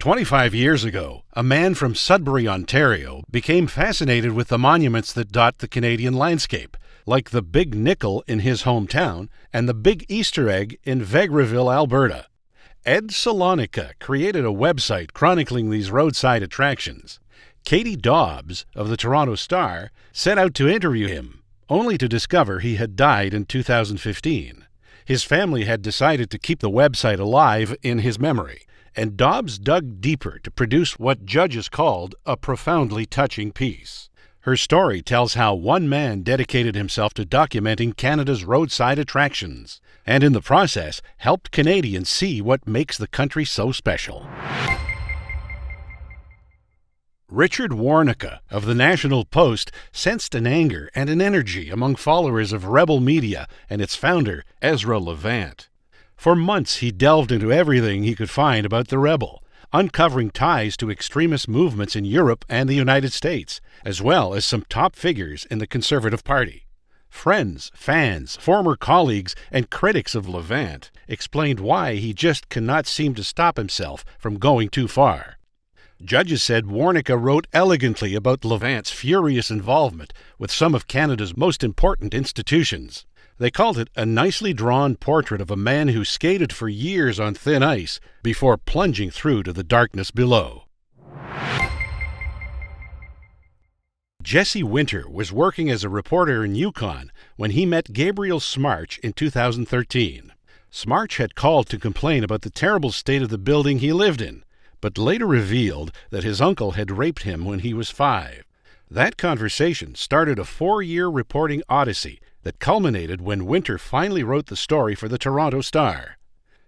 25 years ago, a man from Sudbury, Ontario, became fascinated with the monuments that dot the Canadian landscape, like the Big Nickel in his hometown and the Big Easter Egg in Vegreville, Alberta. Ed Salonica created a website chronicling these roadside attractions. Katie Dobbs, of the Toronto Star, set out to interview him, only to discover he had died in 2015. His family had decided to keep the website alive in his memory, and Dobbs dug deeper to produce what judges called a profoundly touching piece. Her story tells how one man dedicated himself to documenting Canada's roadside attractions, and in the process helped Canadians see what makes the country so special. Richard Warnica of the National Post sensed an anger and an energy among followers of Rebel Media and its founder, Ezra Levant. For months he delved into everything he could find about the Rebel, uncovering ties to extremist movements in Europe and the United States, as well as some top figures in the Conservative Party. Friends, fans, former colleagues, and critics of Levant explained why he just cannot seem to stop himself from going too far. Judges said Warnica wrote elegantly about Levant's furious involvement with some of Canada's most important institutions. They called it a nicely drawn portrait of a man who skated for years on thin ice before plunging through to the darkness below. Jesse Winter was working as a reporter in Yukon when he met Gabriel Smarch in 2013. Smarch had called to complain about the terrible state of the building he lived in, but later revealed that his uncle had raped him when he was 5. That conversation started a 4-year reporting odyssey that culminated when Winter finally wrote the story for the Toronto Star.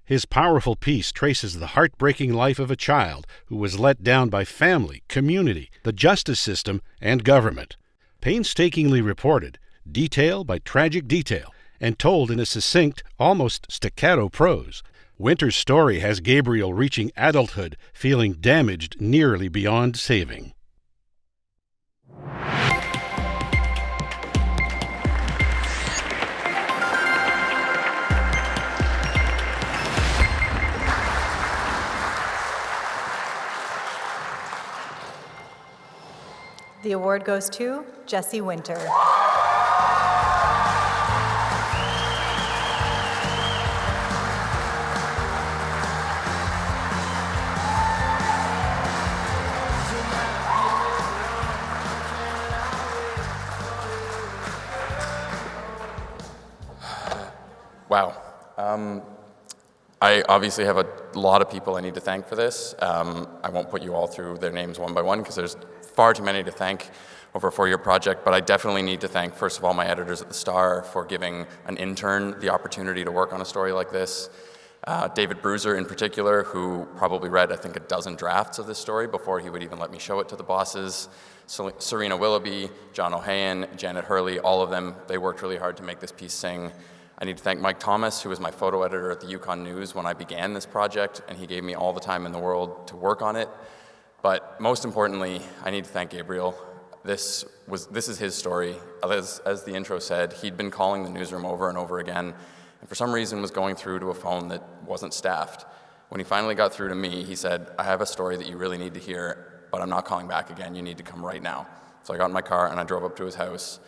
His powerful piece traces the heartbreaking life of a child who was let down by family, community, the justice system, and government. Painstakingly reported, detail by tragic detail, and told in a succinct, almost staccato prose, Winter's story has Gabriel reaching adulthood, feeling damaged nearly beyond saving. The award goes to Jesse Winter. Wow. I obviously have a lot of people I need to thank for this. I won't put you all through their names one by one because there's far too many to thank over a 4-year project, but I definitely need to thank, first of all, my editors at the Star for giving an intern the opportunity to work on a story like this. David Bruiser in particular, who probably read, I think, a dozen drafts of this story before he would even let me show it to the bosses. Serena Willoughby, John O'Hayan, Janet Hurley, all of them, they worked really hard to make this piece sing. I need to thank Mike Thomas, who was my photo editor at the Yukon News when I began this project, and he gave me all the time in the world to work on it. But most importantly, I need to thank Gabriel. This is his story. As the intro said, he'd been calling the newsroom over and over again, and for some reason was going through to a phone that wasn't staffed. When he finally got through to me, he said, "I have a story that you really need to hear, but I'm not calling back again. You need to come right now." So I got in my car and I drove up to his house,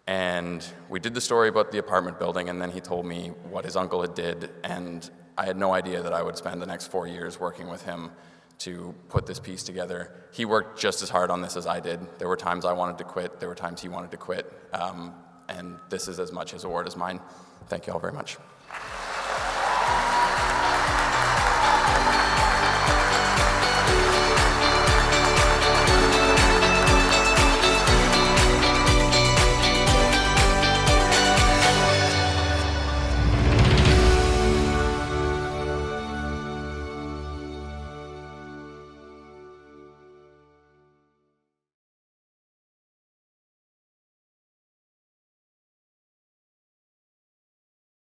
and we did the story about the apartment building, and then he told me what his uncle had did, and I had no idea that I would spend the next 4 years working with him to put this piece together. He worked just as hard on this as I did. There were times I wanted to quit, there were times he wanted to quit, and this is as much his award as mine. Thank you all very much.